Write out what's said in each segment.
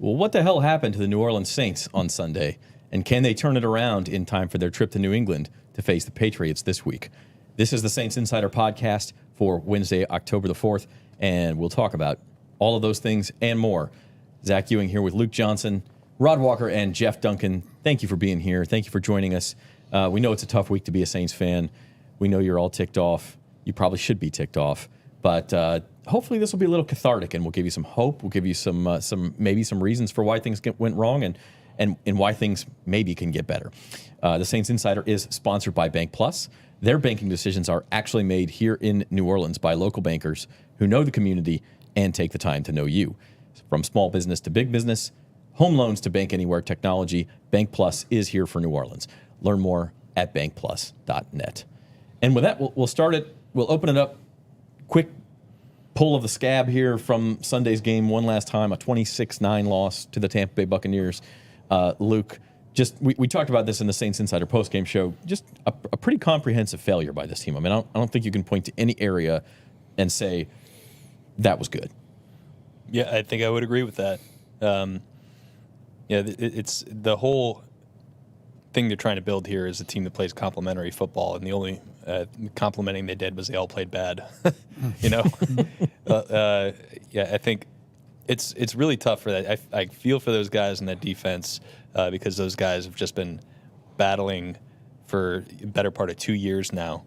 Well, what the hell happened to the New Orleans Saints on Sunday? And can they turn it around in time for their trip to New England to face the Patriots this week? This is the Saints Insider Podcast for Wednesday, October the 4th, and we'll talk about all of those things and more. Zach Ewing here with Luke Johnson, Rod Walker, and Jeff Duncan. Thank you for being here. Thank you for joining us. We know it's a tough week to be a Saints fan. We know you're all ticked off. You probably should be ticked off. But hopefully this will be a little cathartic, and we'll give you some hope. We'll give you some reasons for why things went wrong and why things maybe can get better. The Saints Insider is sponsored by Bank Plus. Their banking decisions are actually made here in New Orleans by local bankers who know the community and take the time to know you. From small business to big business, home loans to bank anywhere technology, Bank Plus is here for New Orleans. Learn more at bankplus.net. And with that, we'll start it. We'll open it up. Quick pull of the scab here from Sunday's game one last time, a 26-9 loss to the Tampa Bay Buccaneers. Luke, we talked about this in the Saints Insider postgame show. Just a pretty comprehensive failure by this team. I mean, I don't think you can point to any area and say that was good. Yeah, I think I would agree with that. It's the whole thing they're trying to build here is a team that plays complementary football, and the only complimenting they did was they all played bad. I think it's really tough for that. I feel for those guys in that defense because those guys have just been battling for a better part of 2 years now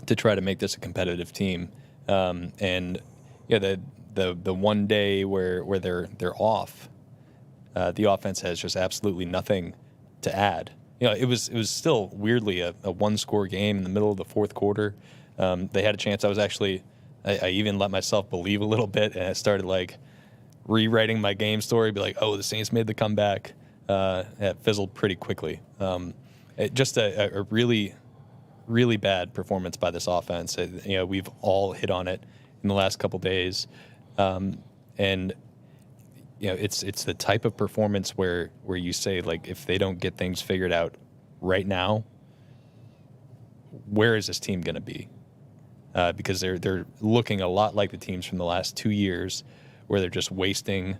to try to make this a competitive team. The one day where they're off, the offense has just absolutely nothing to add. It was still weirdly a one-score game in the middle of the fourth quarter. They had a chance. I even let myself believe a little bit, and I started rewriting my game story, be like, oh, the Saints made the comeback. It fizzled pretty quickly. Just a really, really bad performance by this offense. We've all hit on it in the last couple days, it's the type of performance where you say, if they don't get things figured out right now, where is this team going to be? Because they're looking a lot like the teams from the last 2 years, where they're just wasting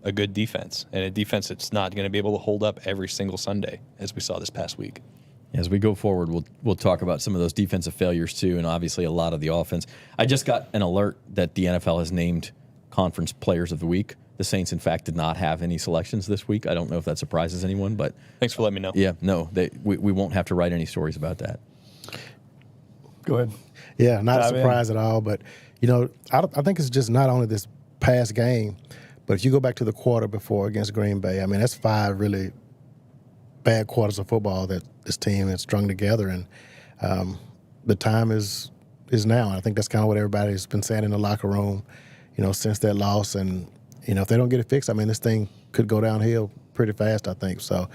a good defense, and a defense that's not going to be able to hold up every single Sunday, as we saw this past week. As we go forward, we'll talk about some of those defensive failures too, and obviously a lot of the offense. I just got an alert that the NFL has named Conference Players of the Week. The Saints, in fact, did not have any selections this week. I don't know if that surprises anyone, but thanks for letting me know. Yeah, no, we won't have to write any stories about that. Go ahead. Yeah, not a surprise at all. But I think it's just not only this past game, but if you go back to the quarter before against Green Bay, I mean, that's 5 really bad quarters of football that this team has strung together, and the time is now. And I think that's kind of what everybody's been saying in the locker room, since that loss. And if they don't get it fixed, I mean, this thing could go downhill pretty fast, I think. So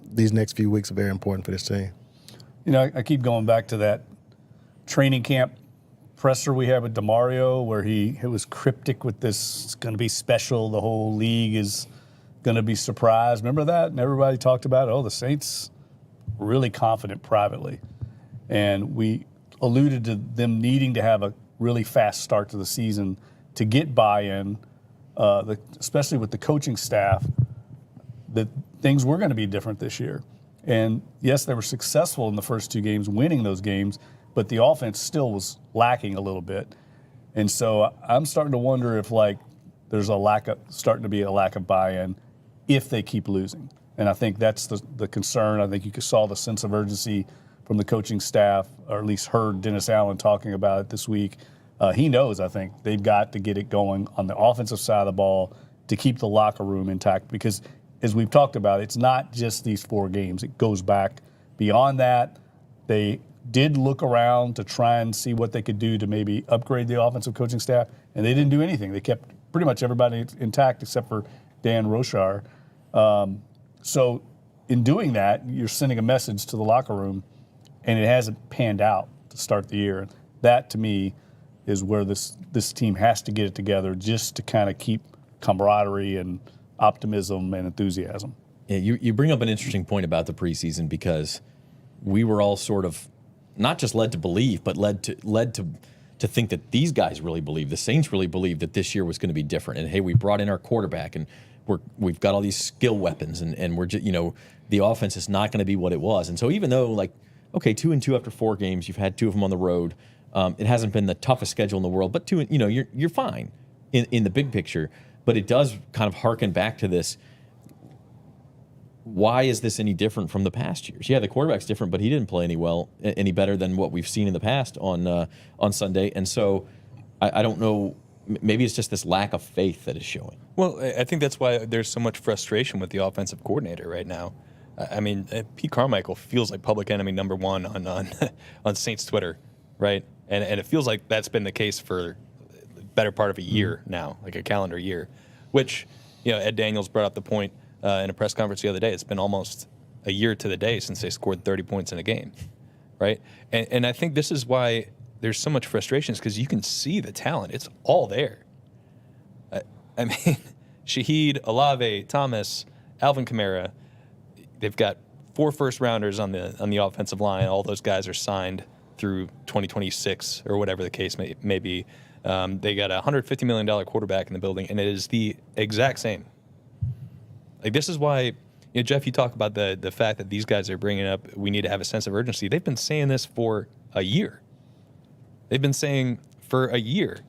these next few weeks are very important for this team. I keep going back to that training camp presser we had with DeMario, where it was cryptic with this, it's going to be special, the whole league is going to be surprised. Remember that? And everybody talked about it. Oh, the Saints were really confident privately. And we alluded to them needing to have a really fast start to the season to get buy-in, especially with the coaching staff, that things were going to be different this year. And yes, they were successful in the first 2 games, winning those games, but the offense still was lacking a little bit. And so I'm starting to wonder if there's starting to be a lack of buy-in if they keep losing. And I think that's the concern. I think you saw the sense of urgency from the coaching staff, or at least heard Dennis Allen talking about it this week. He knows, I think, they've got to get it going on the offensive side of the ball to keep the locker room intact, because as we've talked about, it's not just these 4 games. It goes back beyond that. They did look around to try and see what they could do to maybe upgrade the offensive coaching staff, and they didn't do anything. They kept pretty much everybody intact except for Dan Rochar. So in doing that, you're sending a message to the locker room, and it hasn't panned out to start the year. That, to me, is where this team has to get it together just to kind of keep camaraderie and optimism and enthusiasm. Yeah, you bring up an interesting point about the preseason, because we were all sort of not just led to believe, but led to to think that these guys really believe, the Saints really believe that this year was going to be different. And hey, we brought in our quarterback, and we've got all these skill weapons, and we're just, the offense is not going to be what it was. And so even though, like, okay, 2-2 after 4 games, you've had 2 of them on the road. It hasn't been the toughest schedule in the world, but you're fine in the big picture. But it does kind of harken back to this. Why is this any different from the past years? Yeah, the quarterback's different, but he didn't play any better than what we've seen in the past on Sunday. And so I don't know. Maybe it's just this lack of faith that is showing. Well, I think that's why there's so much frustration with the offensive coordinator right now. I mean, Pete Carmichael feels like public enemy number one on Saints Twitter, right? And it feels like that's been the case for the better part of a year now, like a calendar year, which, Ed Daniels brought up the point in a press conference the other day. It's been almost a year to the day since they scored 30 points in a game, right? And I think this is why there's so much frustration, is because you can see the talent. It's all there. I mean, Shaheed, Olave, Thomas, Alvin Kamara, they've got 4 first-rounders on the offensive line. All those guys are signed through 2026 or whatever the case may be. They got a $150 million quarterback in the building, and it is the exact same. Like, this is why, Jeff, you talk about the fact that these guys are bringing up, we need to have a sense of urgency. They've been saying this for a year. They've been saying for a year,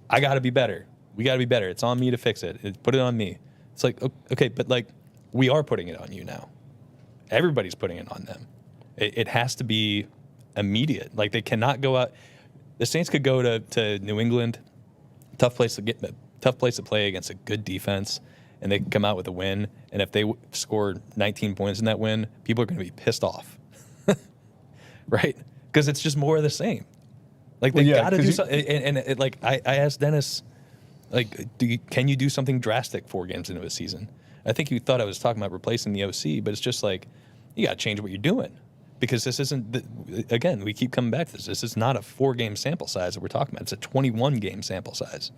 I got to be better. We got to be better. It's on me to fix it. Put it on me. It's like, okay, but like, we are putting it on you now. Everybody's putting it on them. It has to be immediate. Like, they cannot go out. The Saints could go to New England, tough place to play against a good defense, and they can come out with a win. And if they score 19 points in that win, people are going to be pissed off, right? Because it's just more of the same. Like, they got to do something. And like, I asked Dennis, like, can you do something drastic 4 games into a season? I think you thought I was talking about replacing the OC, but it's just like, you got to change what you're doing. Because this isn't, again, we keep coming back to this. This is not a 4-game sample size that we're talking about. It's a 21-game sample size.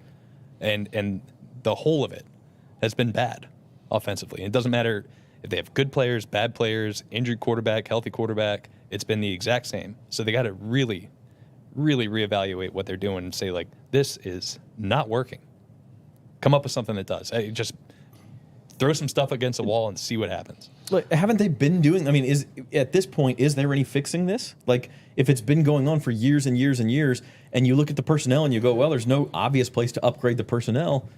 And the whole of it has been bad offensively. And it doesn't matter if they have good players, bad players, injured quarterback, healthy quarterback. It's been the exact same. So they got to really, really reevaluate what they're doing and say, like, this is not working. Come up with something that does. Just throw some stuff against a wall and see what happens. Look, haven't they been doing? I mean, at this point, is there any fixing this? Like, if it's been going on for years and years and years, and you look at the personnel and you go, well, there's no obvious place to upgrade the personnel.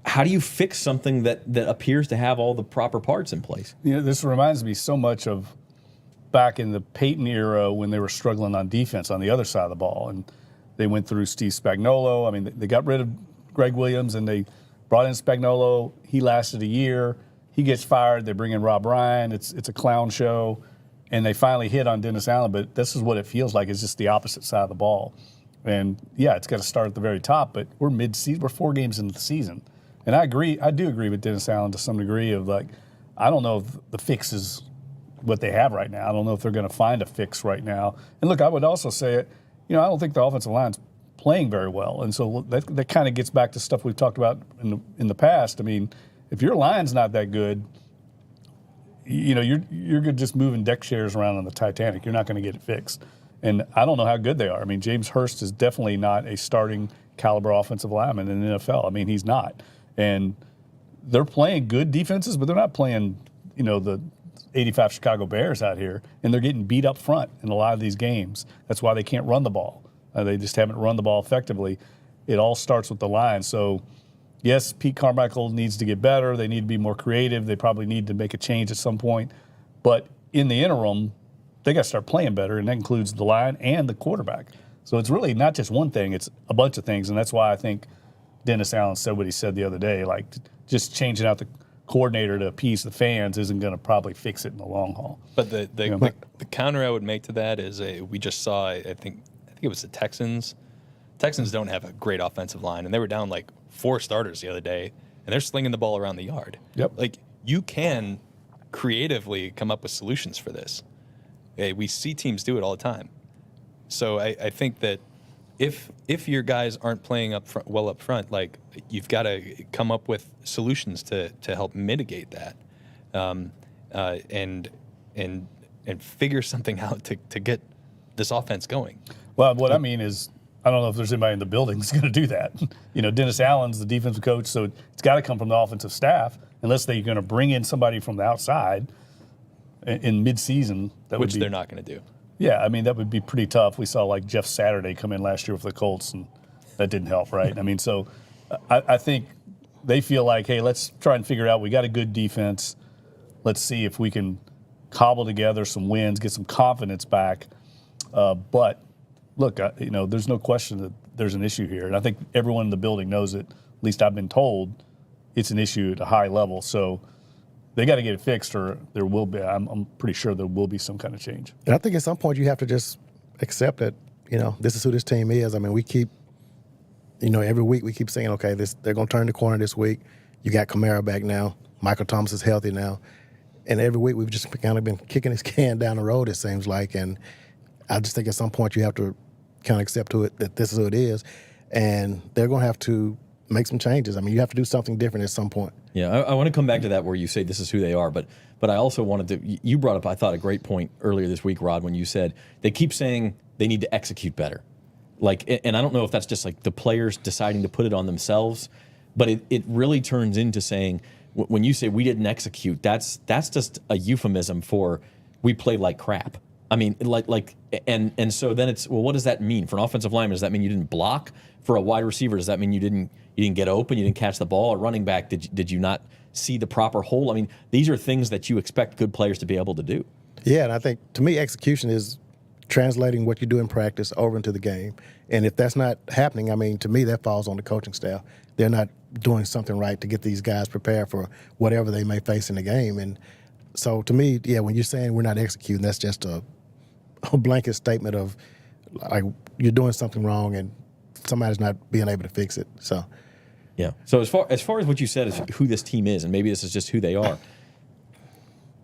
How do you fix something that appears to have all the proper parts in place? This reminds me so much of back in the Peyton era when they were struggling on defense on the other side of the ball, and they went through Steve Spagnuolo. I mean, they got rid of Greg Williams and they brought in Spagnuolo. He lasted a year. He gets fired. They bring in Rob Ryan. It's a clown show. And they finally hit on Dennis Allen. But this is what it feels like. It's just the opposite side of the ball. And, yeah, it's got to start at the very top. But we're mid-season. We're 4 games into the season. And I do agree with Dennis Allen to some degree of, like, I don't know if the fix is what they have right now. I don't know if they're going to find a fix right now. And, look, I would also say it. I don't think the offensive line's playing very well. And so that kind of gets back to stuff we've talked about in the past. I mean, if your line's not that good, you're good just moving deck chairs around on the Titanic. You're not going to get it fixed. And I don't know how good they are. I mean, James Hurst is definitely not a starting caliber offensive lineman in the NFL. I mean, he's not. And they're playing good defenses, but they're not playing, the 85 Chicago Bears out here. And they're getting beat up front in a lot of these games. That's why they can't run the ball. They just haven't run the ball effectively. It all starts with the line. So, yes, Pete Carmichael needs to get better. They need to be more creative. They probably need to make a change at some point. But in the interim, they got to start playing better, and that includes the line and the quarterback. So it's really not just one thing. It's a bunch of things, and that's why I think Dennis Allen said what he said the other day. Like, just changing out the coordinator to appease the fans isn't going to probably fix it in the long haul. But the counter I would make to that is we just saw, I think it was the Texans. Texans don't have a great offensive line, and they were down like 4 starters the other day, and they're slinging the ball around the yard. Yep. Like, you can creatively come up with solutions for this. We see teams do it all the time. So I think that if your guys aren't playing up front, like, you've got to come up with solutions to help mitigate that, and figure something out to get this offense going. Well, what I mean is, I don't know if there's anybody in the building that's going to do that. Dennis Allen's the defensive coach, so it's got to come from the offensive staff, unless they're going to bring in somebody from the outside in midseason. Which they're not going to do. Yeah, I mean, that would be pretty tough. We saw like Jeff Saturday come in last year with the Colts, and that didn't help, right? I mean, so I think they feel like, hey, let's try and figure it out. We got a good defense. Let's see if we can cobble together some wins, get some confidence back. But look, there's no question that there's an issue here. And I think everyone in the building knows it. At least I've been told it's an issue at a high level. So they got to get it fixed, or there will be, I'm pretty sure there will be some kind of change. And I think at some point you have to just accept that, this is who this team is. I mean, we keep, every week we keep saying, okay, they're going to turn the corner this week. You got Kamara back now. Michael Thomas is healthy now. And every week we've just kind of been kicking his can down the road, it seems like. And I just think at some point you have to kind of accept that this is who it is. And they're going to have to make some changes. I mean, you have to do something different at some point. Yeah, I want to come back to that where you say this is who they are, but I also wanted to, you brought up, I thought, a great point earlier this week, Rod, when you said they keep saying they need to execute better. And I don't know if that's just like the players deciding to put it on themselves, but it really turns into saying, when you say we didn't execute, that's just a euphemism for we played like crap. I mean, and so then it's, well, what does that mean? For an offensive lineman, does that mean you didn't block? For a wide receiver, does that mean you didn't get open, you didn't catch the ball? A running back, did you not see the proper hole? I mean, these are things that you expect good players to be able to do. Yeah, and I think, to me, execution is translating what you do in practice over into the game. And if that's not happening, I mean, to me, that falls on the coaching staff. They're not doing something right to get these guys prepared for whatever they may face in the game. And so, to me, yeah, when you're saying we're not executing, that's just a blanket statement of, like, you're doing something wrong and somebody's not being able to fix it. So, yeah. So as far as what you said is who this team is, and maybe this is just who they are.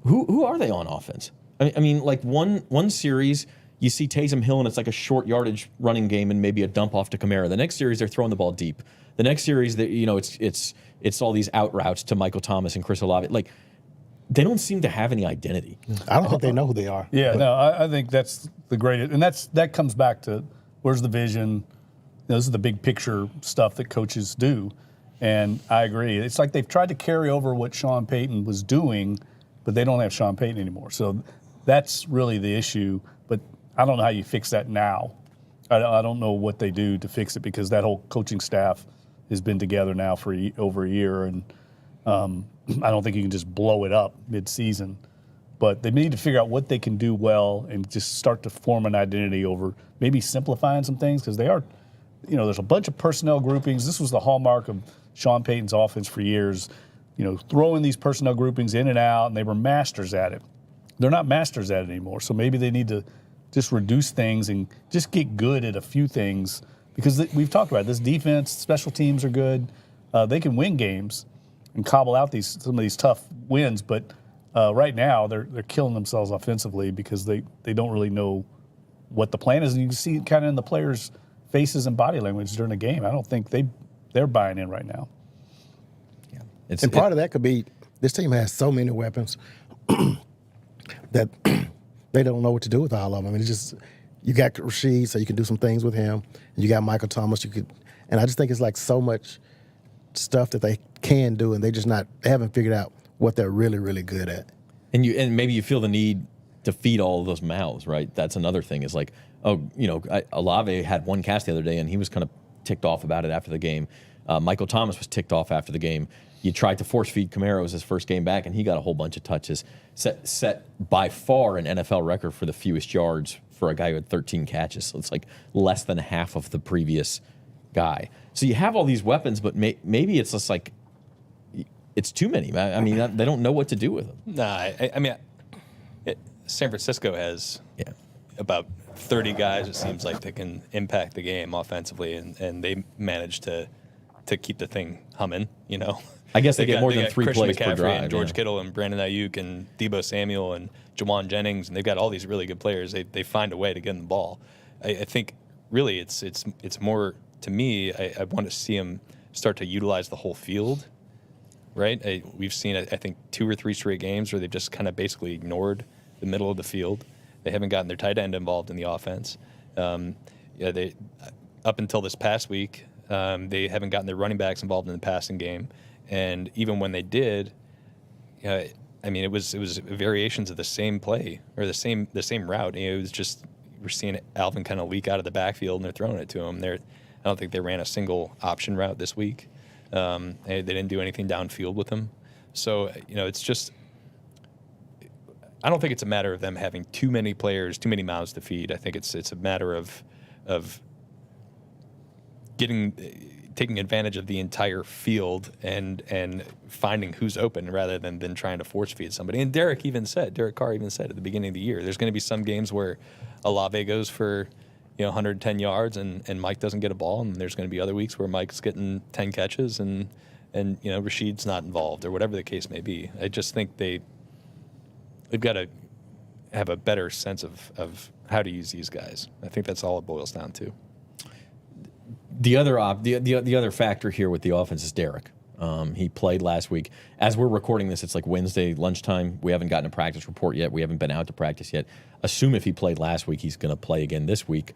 Who are they on offense? I mean, like one series you see Taysom Hill and it's like a short yardage running game and maybe a dump off to Kamara. The next series they're throwing the ball deep. The next series it's all these out routes to Michael Thomas and Chris Olave. Like, they don't seem to have any identity. I don't think they know who they are. Yeah, no, I think that's the greatest, and that comes back to where's the vision. This is the big picture stuff that coaches do, and I agree. It's like they've tried to carry over what Sean Payton was doing, but they don't have Sean Payton anymore. So that's really the issue. But I don't know how you fix that now. I don't know what they do to fix it, because that whole coaching staff has been together now for over a year, and I don't think you can just blow it up mid-season. But they need to figure out what they can do well and just start to form an identity over maybe simplifying some things, because they are, there's a bunch of personnel groupings. This was the hallmark of Sean Payton's offense for years, throwing these personnel groupings in and out, and they were masters at it. They're not masters at it anymore, so maybe they need to just reduce things and just get good at a few things, because we've talked about it. This defense, special teams are good. They can win games and cobble out some of these tough wins, but right now they're killing themselves offensively because they don't really know what the plan is, and you can see it kind of in the players' faces and body language during the game. I don't think they're buying in right now. Yeah, and part of that could be this team has so many weapons that they don't know what to do with all of them. I mean, it's just, you got Rashid, so you can do some things with him, and you got Michael Thomas. And I just think it's like so much stuff that they can do, and they haven't figured out what they're really, really good at. And maybe you feel the need to feed all of those mouths, right? That's another thing. Is like, Olave had one catch the other day, and he was kind of ticked off about it after the game. Michael Thomas was ticked off after the game. You tried to force feed Kamara. It was his first game back, and he got a whole bunch of touches. Set by far an NFL record for the fewest yards for a guy who had 13 catches. So it's like less than half of the previous guy. So you have all these weapons, but maybe it's just like it's too many. I mean, they don't know what to do with them. Nah, I mean, San Francisco has about 30 guys, it seems like, that can impact the game offensively, and they manage to keep the thing humming, I guess they get more than 3 Christian plays per McCaffrey drive. and George Kittle and Brandon Ayuk and Deebo Samuel and Jawan Jennings, and they've got all these really good players. They find a way to get them the ball. I think really it's more, to me, I want to see them start to utilize the whole field, right? We've seen, I think, 2 or 3 straight games where they've just kind of basically ignored the middle of the field. They haven't gotten their tight end involved in the offense. they up until this past week, they haven't gotten their running backs involved in the passing game, and even when they did, I mean, it was variations of the same play or the same route. It was just we're seeing Alvin kind of leak out of the backfield, and they're throwing it to him. I don't think they ran a single option route this week. They didn't do anything downfield with him. So it's just. I don't think it's a matter of them having too many players, too many mouths to feed. I think it's a matter of taking advantage of the entire field and finding who's open rather than trying to force feed somebody. And Derek Carr even said at the beginning of the year, there's going to be some games where Olave goes for 110 yards and Mike doesn't get a ball, and there's going to be other weeks where Mike's getting 10 catches and Rashid's not involved or whatever the case may be. I just think they've got to have a better sense of how to use these guys. I think that's all it boils down to. The other factor here with the offense is Derek. He played last week. As we're recording this, it's like Wednesday lunchtime. We haven't gotten a practice report yet. We haven't been out to practice yet. Assume if he played last week, he's going to play again this week.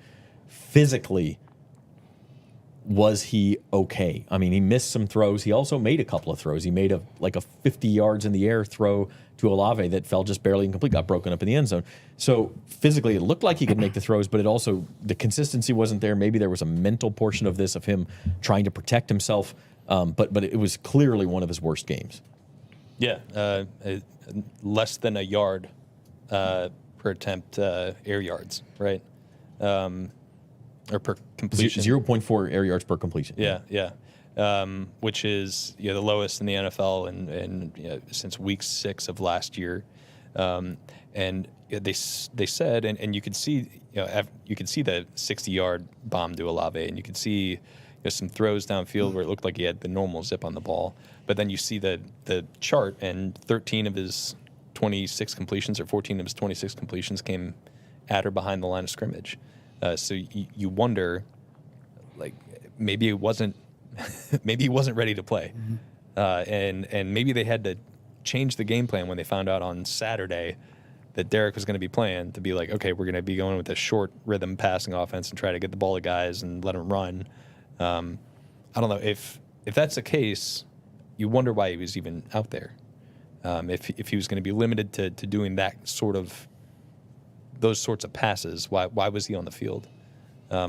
Physically, was he okay? I mean, he missed some throws. He also made a couple of throws. He made a 50 yards in the air throw to Olave that fell just barely incomplete, got broken up in the end zone. So physically, it looked like he could make the throws, but the consistency wasn't there. Maybe there was a mental portion of this of him trying to protect himself, but it was clearly one of his worst games. Yeah, less than a yard per attempt air yards, right? Or per completion. 0.4 air yards per completion. Yeah. Which is the lowest in the NFL and since week 6 of last year. And they said, and you could see the 60-yard bomb to Olave, and you could see some throws downfield where it looked like he had the normal zip on the ball. But then you see the chart, and 13 of his 26 completions or 14 of his 26 completions came at or behind the line of scrimmage. So you wonder, maybe he wasn't ready to play, and maybe they had to change the game plan when they found out on Saturday that Derek was going to be playing, to be like, okay, we're going to be going with a short rhythm passing offense and try to get the ball to guys and let them run. I don't know if that's the case. You wonder why he was even out there. If he was going to be limited to doing those sorts of passes, why was he on the field? I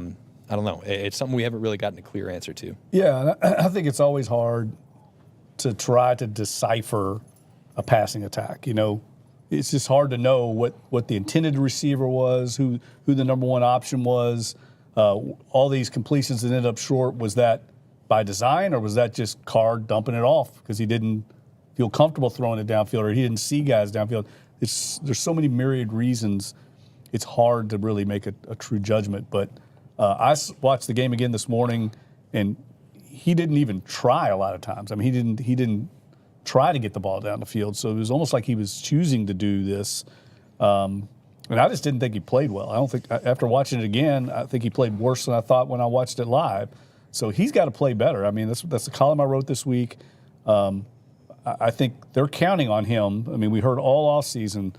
don't know. It's something we haven't really gotten a clear answer to. Yeah, I think it's always hard to try to decipher a passing attack. It's just hard to know what the intended receiver was, who the number one option was. All these completions that ended up short, was that by design, or was that just Carr dumping it off because he didn't feel comfortable throwing it downfield, or he didn't see guys downfield? There's so many myriad reasons. It's hard to really make a true judgment. But I watched the game again this morning, and he didn't even try a lot of times. I mean, he didn't try to get the ball down the field. So it was almost like he was choosing to do this. And I just didn't think he played well. I don't think, after watching it again, I think he played worse than I thought when I watched it live. So he's got to play better. I mean, that's the column I wrote this week. I think they're counting on him. I mean, we heard all offseason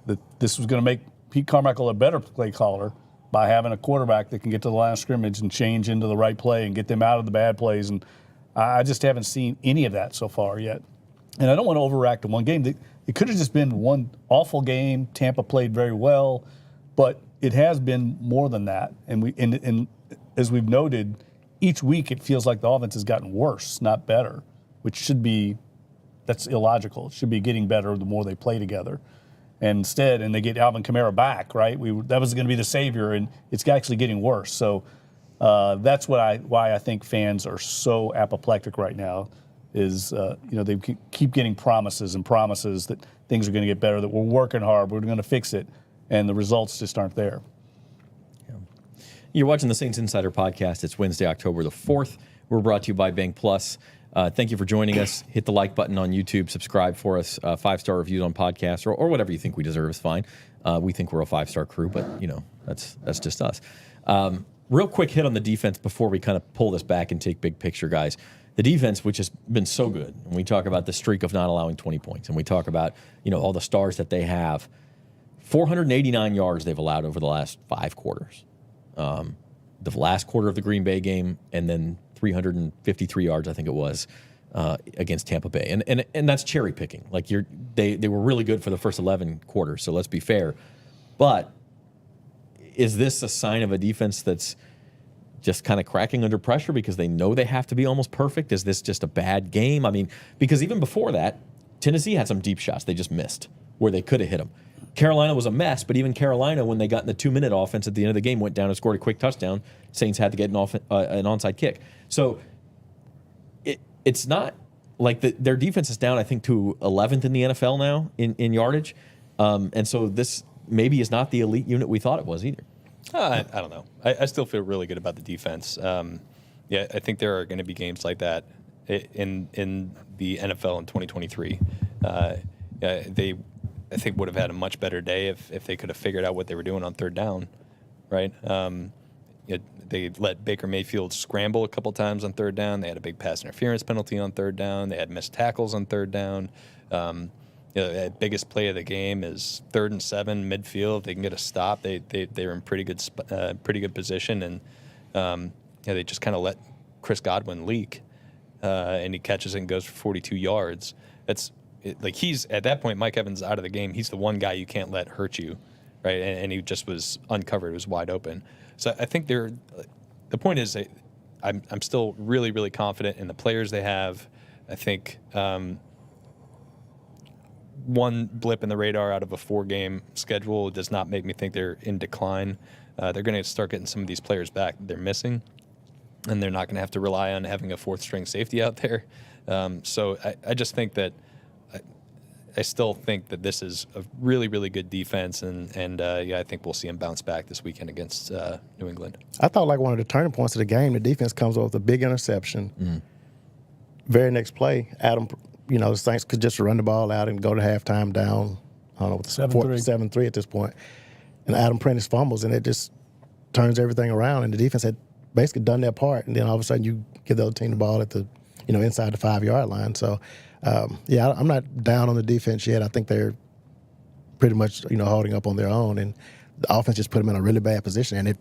that this was going to make Pete Carmichael a better play caller by having a quarterback that can get to the line of scrimmage and change into the right play and get them out of the bad plays. And I just haven't seen any of that so far yet. And I don't want to overreact to one game. It could have just been one awful game. Tampa played very well, but it has been more than that. And as we've noted, each week it feels like the offense has gotten worse, not better, which should be, that's illogical. It should be getting better the more they play together. And instead, they get Alvin Kamara back, right? That was going to be the savior, and it's actually getting worse. So that's why I think fans are so apoplectic right now. Is they keep getting promises that things are going to get better, that we're working hard, we're going to fix it, and the results just aren't there. Yeah. You're watching the Saints Insider Podcast. It's Wednesday, October the 4th. We're brought to you by Bank Plus. Thank you for joining us. Hit the like button on YouTube. Subscribe for us. 5-star reviews on podcasts, or whatever you think we deserve is fine. We think we're a 5-star crew, but that's just us. Real quick hit on the defense before we kind of pull this back and take big picture, guys. The defense, which has been so good, and we talk about the streak of not allowing 20 points, and we talk about all the stars that they have. 489 yards they've allowed over the last 5 quarters. the last quarter of the Green Bay game, and then 353 yards, I think it was, against Tampa Bay. And that's cherry picking. Like they were really good for the first 11 quarters, so let's be fair. But is this a sign of a defense that's just kind of cracking under pressure because they know they have to be almost perfect? Is this just a bad game? I mean, because even before that, Tennessee had some deep shots they just missed where they could have hit them. Carolina was a mess, but even Carolina, when they got in the 2-minute offense at the end of the game, went down and scored a quick touchdown. Saints had to get an onside kick. So it's not like their defense is down, I think, to 11th in the NFL now in yardage. And so this maybe is not the elite unit we thought it was either. I don't know. I still feel really good about the defense. Yeah, I think there are going to be games like that in the NFL in 2023. They, I think, would have had a much better day if they could have figured out what they were doing on third down, right? They let Baker Mayfield scramble a couple times on third down. They had a big pass interference penalty on third down. They had missed tackles on third down. The biggest play of the game is 3rd and 7 midfield. If they can get a stop, they're in pretty good position, and they just kind of let Chris Godwin leak, and he catches it and goes for 42 yards. He's at that point, Mike Evans out of the game. He's the one guy you can't let hurt you, right? And he just was uncovered. It was wide open. So I think the point is that I'm still really, really confident in the players they have. I think one blip in the radar out of a 4-game schedule does not make me think they're in decline. They're going to start getting some of these players back they're missing, and they're not going to have to rely on having a 4th-string safety out there. So I just think that I still think that this is a really, really good defense, and I think we'll see them bounce back this weekend against New England. I thought like one of the turning points of the game, the defense comes up with a big interception. Mm-hmm. Very next play, the Saints could just run the ball out and go to halftime down, I don't know, 7-3 at this point. And Adam Prentice fumbles, and it just turns everything around. And the defense had basically done their part. And then all of a sudden you give the other team the ball at the, inside the 5-yard line. So, I'm not down on the defense yet. I think they're pretty much, holding up on their own. And the offense just put them in a really bad position, and it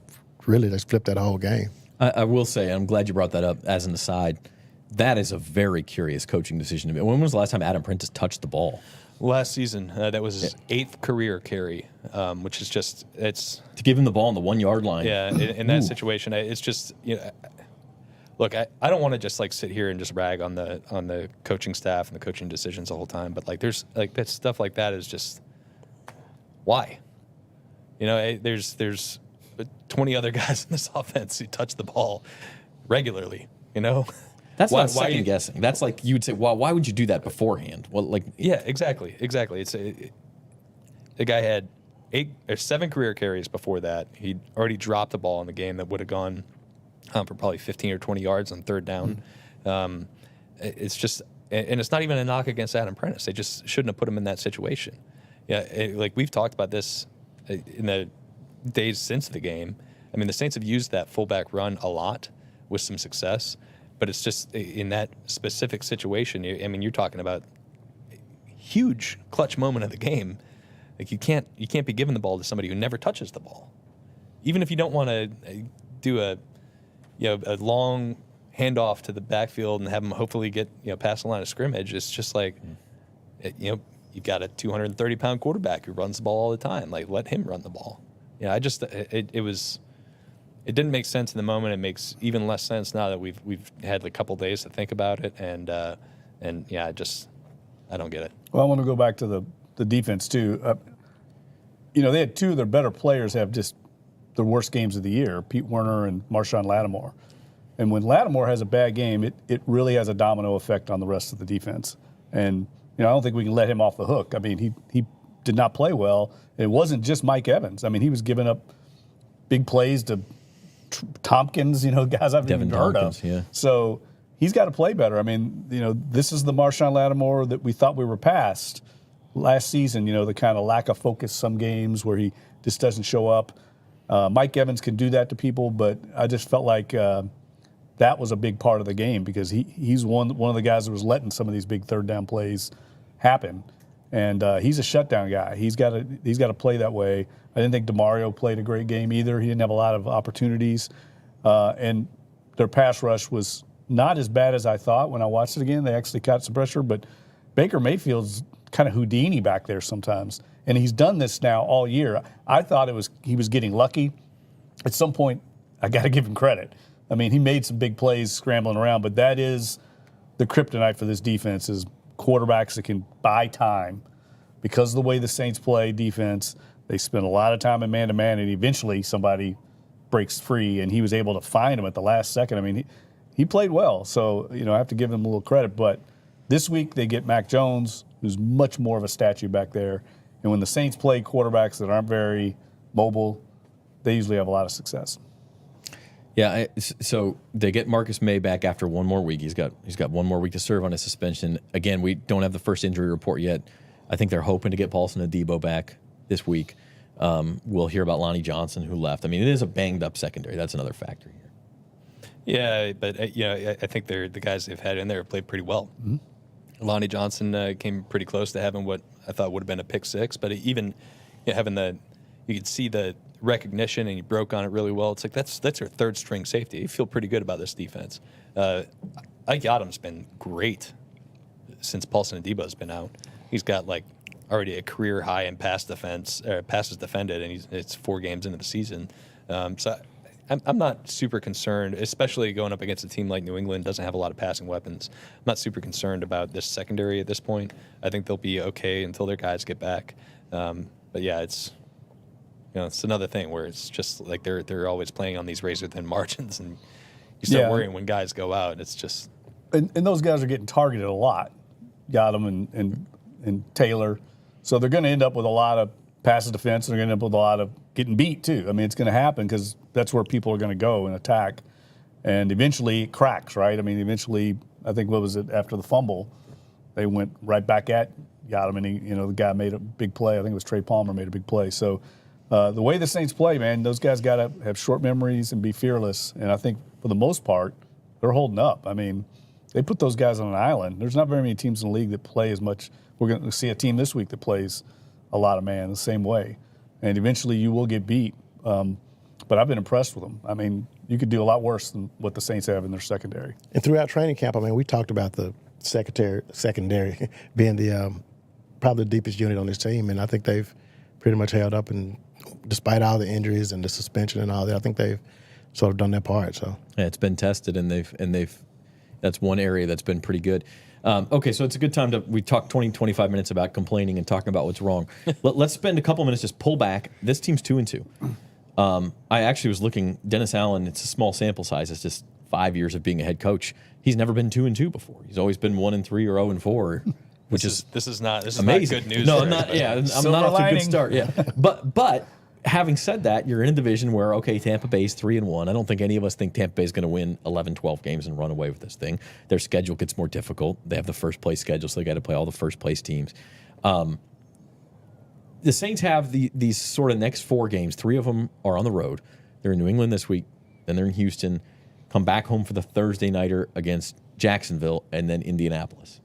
really just flipped that whole game. I will say, I'm glad you brought that up as an aside. That is a very curious coaching decision to me. When was the last time Adam Prentice touched the ball? Last season. That was his 8th career carry, which is just it's to give him the ball on the 1-yard line. Yeah, in that situation, it's just look, I don't want to just sit here and just rag on the coaching staff and the coaching decisions the whole time, but there's that stuff like that is just why, there's 20 other guys in this offense who touch the ball regularly, That's not second guessing. That's like you would say, well, why would you do that beforehand? Well, yeah, exactly. It's the guy had 7 career carries before that. He'd already dropped the ball in the game that would have gone for probably 15 or 20 yards on third down. Mm-hmm. It's just, and it's not even a knock against Adam Prentice. They just shouldn't have put him in that situation. Yeah, we've talked about this in the days since the game. I mean, the Saints have used that fullback run a lot with some success. But it's just in that specific situation. You're talking about a huge clutch moment of the game. You can't be giving the ball to somebody who never touches the ball, even if you don't want to do a long handoff to the backfield and have them hopefully get past the line of scrimmage. It's just you've got a 230-pound quarterback who runs the ball all the time. Let him run the ball. It didn't make sense in the moment. It makes even less sense now that we've had a couple days to think about it, and I don't get it. Well, I want to go back to the defense too. They had 2 of their better players have just their worst games of the year, Pete Werner and Marshawn Lattimore. And when Lattimore has a bad game, it really has a domino effect on the rest of the defense. And I don't think we can let him off the hook. I mean, he did not play well. It wasn't just Mike Evans. I mean, he was giving up big plays to Tompkins, guys I've even heard of. Yeah. So he's got to play better. I mean, this is the Marshawn Lattimore that we thought we were past last season, the kind of lack of focus some games where he just doesn't show up. Mike Evans can do that to people, but I just felt like that was a big part of the game because he's one of the guys that was letting some of these big third down plays happen. And he's a shutdown guy. He's got to play that way. I didn't think DeMario played a great game either. He didn't have a lot of opportunities. And their pass rush was not as bad as I thought when I watched it again. They actually caught some pressure, but Baker Mayfield's kind of Houdini back there sometimes. And he's done this now all year. I thought he was getting lucky. At some point, I got to give him credit. I mean, he made some big plays scrambling around, but that is the kryptonite for this defense is quarterbacks that can buy time. Because of the way the Saints play defense, they spend a lot of time in man-to-man, and eventually somebody breaks free, and he was able to find him at the last second. I mean, he played well, so I have to give him a little credit. But this week they get Mac Jones, who's much more of a statue back there. And when the Saints play quarterbacks that aren't very mobile, they usually have a lot of success. Yeah, so they get Marcus May back after one more week. He's got one more week to serve on his suspension. Again, we don't have the first injury report yet. I think they're hoping to get Paulson Adebo back this week. We'll hear about Lonnie Johnson, who left. I mean, it is a banged-up secondary. That's another factor here. Yeah, but I think the guys they've had in there have played pretty well. Mm-hmm. Lonnie Johnson came pretty close to having what I thought would have been a pick six, but even having you could see the recognition, and he broke on it really well. It's like that's your third string safety. You feel pretty good about this defense. Ike Yadam's been great since Paulson Adebo's been out. He's got already a career high in passes defended, and it's 4 games into the season. So I'm not super concerned, especially going up against a team like New England, doesn't have a lot of passing weapons. I'm not super concerned about this secondary at this point. I think they'll be okay until their guys get back. But yeah, it's another thing where it's just like they're always playing on these razor thin margins, and you start worrying when guys go out. It's just and those guys are getting targeted a lot. Got them and Taylor, so they're going to end up with a lot of passes defense, and they're going to end up with a lot of getting beat too. I mean, it's going to happen because that's where people are going to go and attack, and eventually it cracks, right? I mean, eventually, I think what was it after the fumble, they went right back at him, and the guy made a big play. I think it was Trey Palmer made a big play. So the way the Saints play, man, those guys got to have short memories and be fearless, and I think for the most part, they're holding up. I mean, they put those guys on an island. There's not very many teams in the league that play as much. We're going to see a team this week that plays a lot of man the same way. And eventually you will get beat. But I've been impressed with them. I mean, you could do a lot worse than what the Saints have in their secondary. And throughout training camp, I mean, we talked about the secondary being the probably the deepest unit on this team. And I think they've pretty much held up. And despite all the injuries and the suspension and all that, I think they've sort of done their part. So yeah, it's been tested, and they've that's one area that's been pretty good. Okay, so it's a good time we talked 25 minutes about complaining and talking about what's wrong. Let's spend a couple minutes just pull back. This team's 2-2. I actually was looking, Dennis Allen, it's a small sample size. It's just 5 years of being a head coach. He's never been 2-2 before. He's always been 1-3 or 0-4, which is not amazing. Not good news. No, I'm not. Yeah, I'm not off to a good start. Yeah, but having said that, you're in a division where, okay, Tampa Bay's 3-1. I don't think any of us think Tampa Bay's going to win 11, 12 games and run away with this thing. Their schedule gets more difficult. They have the first place schedule, so they got to play all the first place teams. The Saints have these sort of next 4 games. 3 of them are on the road. They're in New England this week, then they're in Houston, come back home for the Thursday nighter against Jacksonville, and then Indianapolis.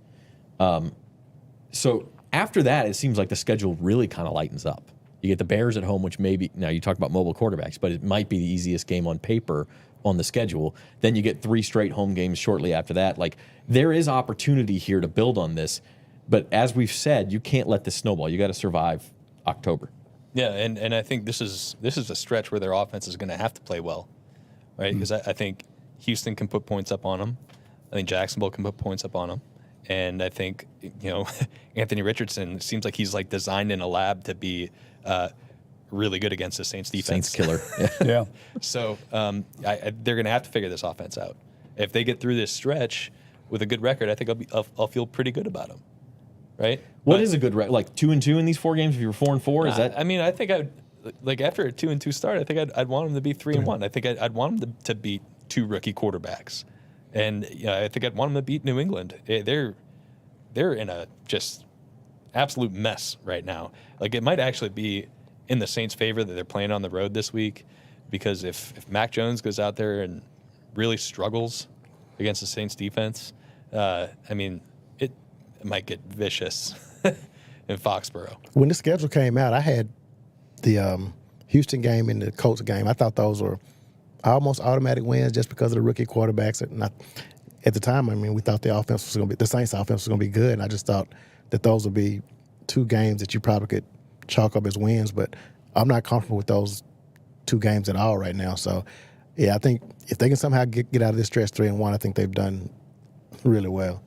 So after that, it seems like the schedule really kind of lightens up. You get the Bears at home, which maybe, now you talk about mobile quarterbacks, but it might be the easiest game on paper on the schedule. Then you get 3 straight home games shortly after that. Like, there is opportunity here to build on this, but as we've said, you can't let this snowball. You got to survive October. Yeah, and I think this is a stretch where their offense is going to have to play well, right? Because I think Houston can put points up on them. I think Jacksonville can put points up on them. And I think, Anthony Richardson seems like he's designed in a lab to really good against the Saints defense. Saints killer. Yeah. So they're going to have to figure this offense out. If they get through this stretch with a good record, I think I'll feel pretty good about them, right? What is a good record? 2-2 in these 4 games? If you were 4-4, is that? I mean, I think after a 2-2 start, I think I'd want them to be 3-1. I think I'd want them to beat 2 rookie quarterbacks, and I think I'd want them to beat New England. They're in a just absolute mess right now. It might actually be in the Saints' favor that they're playing on the road this week, because if Mac Jones goes out there and really struggles against the Saints defense, I mean, it might get vicious in Foxborough. When the schedule came out, I had the Houston game and the Colts game. I thought those were almost automatic wins just because of the rookie quarterbacks. At the time, I mean, we thought the Saints offense was going to be good, and I just thought that those would be 2 games that you probably could chalk up as wins, but I'm not comfortable with those 2 games at all right now. So, yeah, I think if they can somehow get out of this stretch 3-1, I think they've done really well.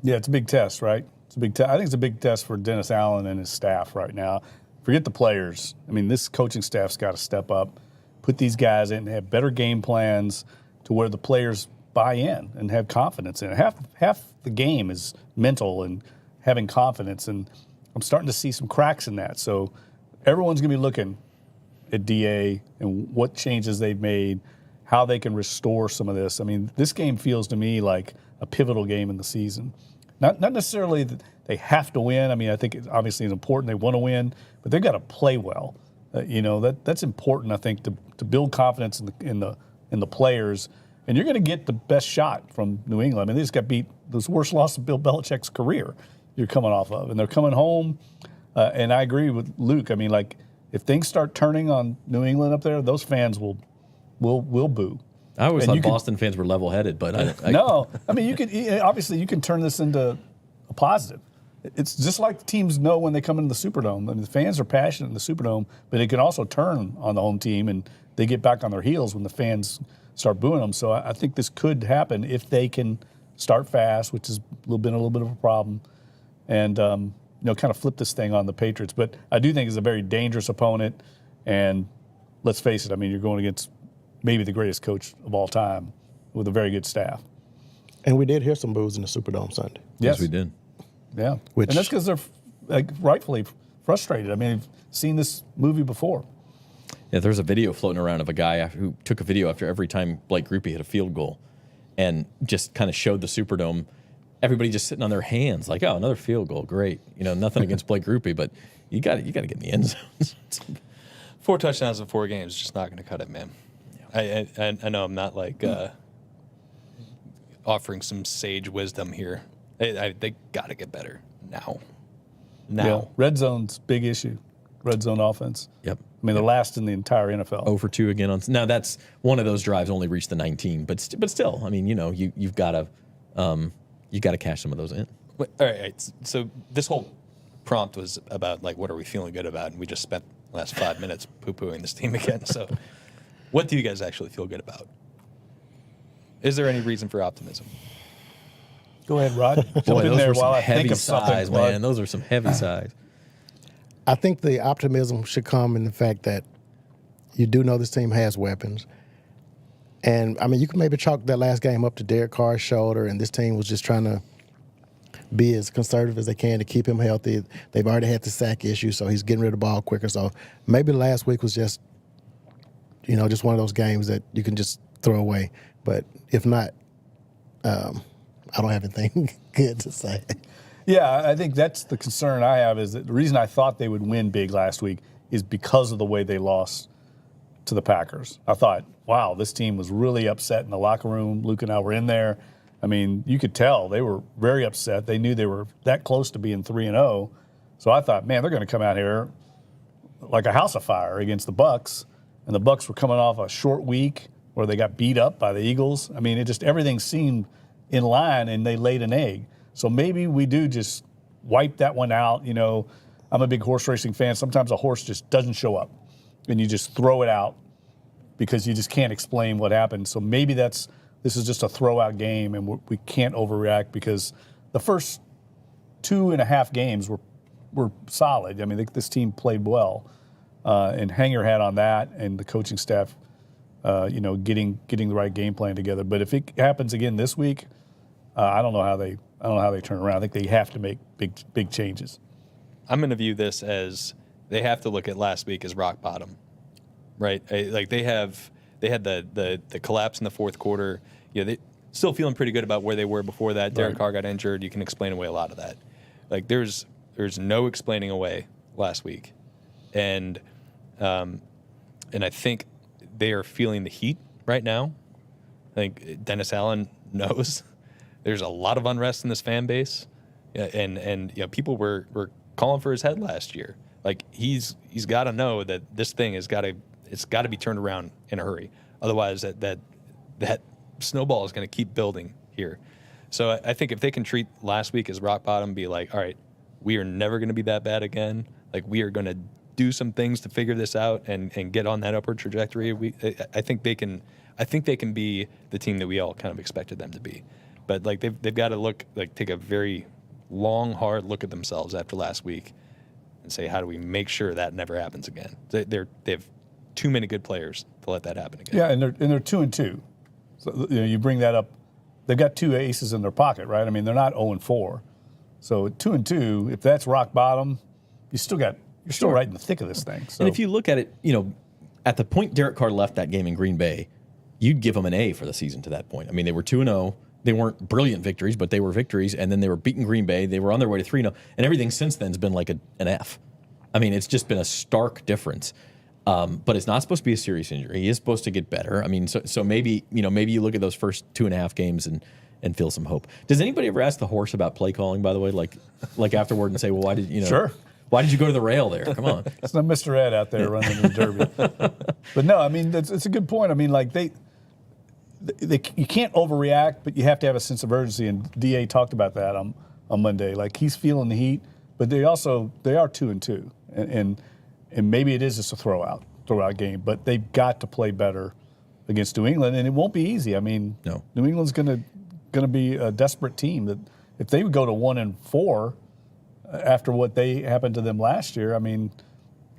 Yeah, it's a big test, right? It's a big I think it's a big test for Dennis Allen and his staff right now. Forget the players. I mean, this coaching staff's got to step up, put these guys in, have better game plans to where the players buy in and have confidence in it. Half the game is mental and having confidence, and I'm starting to see some cracks in that. So everyone's going to be looking at DA and what changes they've made, how they can restore some of this. I mean, this game feels to me like a pivotal game in the season. Not necessarily that they have to win. I mean, I think it obviously is important. They want to win, but they've got to play well. That's important, I think, to build confidence in the players. And you're going to get the best shot from New England. I mean, they just got beat. This worst loss of Bill Belichick's career you're coming off of. And they're coming home. And I agree with Luke. I mean, like, if things start turning on New England up there, those fans will boo. I always thought Boston fans were level-headed, but no. I mean, you can turn this into a positive. It's just like the teams know when they come into the Superdome. I mean, the fans are passionate in the Superdome, but it can also turn on the home team, and they get back on their heels when the fans start booing them. So I think this could happen if they can start fast, which has been a little bit of a problem, and kind of flip this thing on the Patriots. But I do think it's a very dangerous opponent, and let's face it, I mean, you're going against maybe the greatest coach of all time with a very good staff. And we did hear some boos in the Superdome Sunday. Yes, we did. Yeah, and that's because they're rightfully frustrated. I mean, I've seen this movie before. Yeah, there's a video floating around of a guy who took a video after every time Blake Grupe hit a field goal and just kind of showed the Superdome, everybody just sitting on their hands like, oh, another field goal, great. Nothing against Blake Grupe, but you got to get in the end zones. 4 touchdowns in 4 games, just not going to cut it, man. Yeah. I know I'm not like offering some sage wisdom here. They got to get better now. Yeah. Red zone's big issue. Red zone offense. Yep. I mean, they're last in the entire NFL. 0 for 2 again on. Now that's one of those drives only reached the 19, but still, I mean, you've got to cash some of those in. All right. So this whole prompt was about like, what are we feeling good about? And we just spent the last 5 minutes poo-pooing this team again. So, what do you guys actually feel good about? Is there any reason for optimism? Go ahead, Rod. Boy, in those there were some while I heavy think of sighs, something, man. Those are some heavy sighs. I think the optimism should come in the fact that you do know this team has weapons. And, I mean, you can maybe chalk that last game up to Derek Carr's shoulder, and this team was just trying to be as conservative as they can to keep him healthy. They've already had the sack issue, so he's getting rid of the ball quicker. So maybe last week was just, just one of those games that you can just throw away. But if not, I don't have anything good to say. Yeah, I think that's the concern I have is that the reason I thought they would win big last week is because of the way they lost to the Packers. I thought, wow, this team was really upset in the locker room. Luke and I were in there. I mean, you could tell they were very upset. They knew they were that close to being 3-0. So I thought, man, they're going to come out here like a house of fire against the Bucs. And the Bucs were coming off a short week where they got beat up by the Eagles. I mean, everything seemed in line, and they laid an egg. So maybe we do just wipe that one out. I'm a big horse racing fan. Sometimes a horse just doesn't show up, and you just throw it out because you just can't explain what happened. So maybe this is just a throw-out game, and we can't overreact because the first 2.5 games were solid. I mean, this team played well, and hang your hat on that, and the coaching staff, getting the right game plan together. But if it happens again this week, I don't know how they turn around. I think they have to make big changes. I'm going to view this as they have to look at last week as rock bottom, right? Like they had the collapse in the fourth quarter. They still feeling pretty good about where they were before that. Derek Carr got injured. You can explain away a lot of that. Like there's no explaining away last week, and I think they are feeling the heat right now. I think Dennis Allen knows there's a lot of unrest in this fan base, and people were calling for his head last year. Like he's got to know that this thing it's got to be turned around in a hurry. Otherwise, that snowball is going to keep building here. So I think if they can treat last week as rock bottom, be like, all right, we are never going to be that bad again. Like, we are going to do some things to figure this out and get on that upward trajectory. I think they can be the team that we all kind of expected them to be. But like they've got to take a very long, hard look at themselves after last week and say, how do we make sure that never happens again? They have too many good players to let that happen again. Yeah, and they're 2-2. So you bring that up. They've got 2 aces in their pocket, right? I mean, they're not 0-4. So 2-2, if that's rock bottom, you're still right in the thick of this thing. So. And if you look at it, at the point Derek Carr left that game in Green Bay, you'd give them an A for the season to that point. I mean, they were 2-0. They weren't brilliant victories, but they were victories. And then they were beating Green Bay. They were on their way to 3-0. And everything since then has been like an F. I mean, it's just been a stark difference. But it's not supposed to be a serious injury. He is supposed to get better. I mean, so maybe you look at those first 2.5 games and feel some hope. Does anybody ever ask the horse about play calling, by the way, like afterward and say, well, why did Sure. Why did you go to the rail there? Come on. It's not Mr. Ed out there running the Derby. But no, I mean, it's a good point. I mean, like you can't overreact, but you have to have a sense of urgency. And DA talked about that on Monday. Like, he's feeling the heat, but they are 2-2, and maybe it is just a throwout game. But they've got to play better against New England, and it won't be easy. I mean, no. New England's going to be a desperate team. That if they would go to 1-4 after what they happened to them last year, I mean,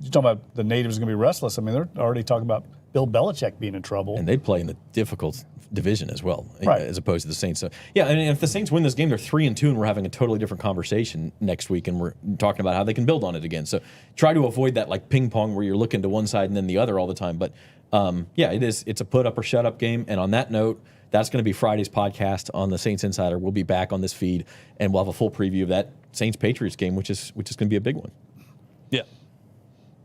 you're talking about the natives going to be restless. I mean, they're already talking about Bill Belichick being in trouble. And they play in the difficult division as well, right, as opposed to the Saints. So, yeah, and if the Saints win this game, they're 3-2, and we're having a totally different conversation next week, and we're talking about how they can build on it again. So try to avoid that like ping pong where you're looking to one side and then the other all the time. But yeah, it's a put up or shut up game. And on that note, that's going to be Friday's podcast on the Saints Insider. We'll be back on this feed, and we'll have a full preview of that Saints-Patriots game, which is going to be a big one. Yeah.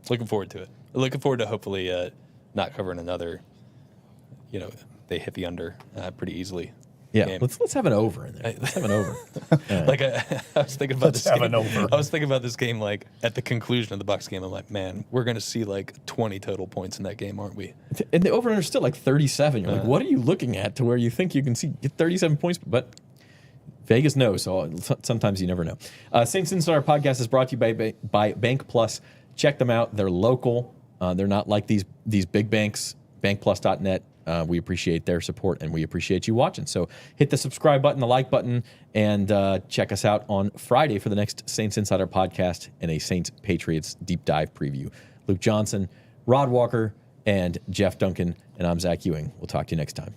Looking forward to it. Looking forward to hopefully not covering another, they hit the under pretty easily. Yeah, game. let's have an over in there. Let's have an over. Like I was thinking about Let's this have game. an over. I was thinking about this game like at the conclusion of the Bucs game. I'm like, man, we're going to see like 20 total points in that game, aren't we? And the over under is still like 37. You're like, what are you looking at to where you think you can get 37 points? But Vegas knows, so sometimes you never know. Saints Insider Podcast is brought to you by Bank Plus. Check them out. They're local. They're not like these big banks. BankPlus.net. We appreciate their support, and we appreciate you watching. So hit the subscribe button, the like button, and check us out on Friday for the next Saints Insider Podcast and a Saints-Patriots deep dive preview. Luke Johnson, Rod Walker, and Jeff Duncan, and I'm Zach Ewing. We'll talk to you next time.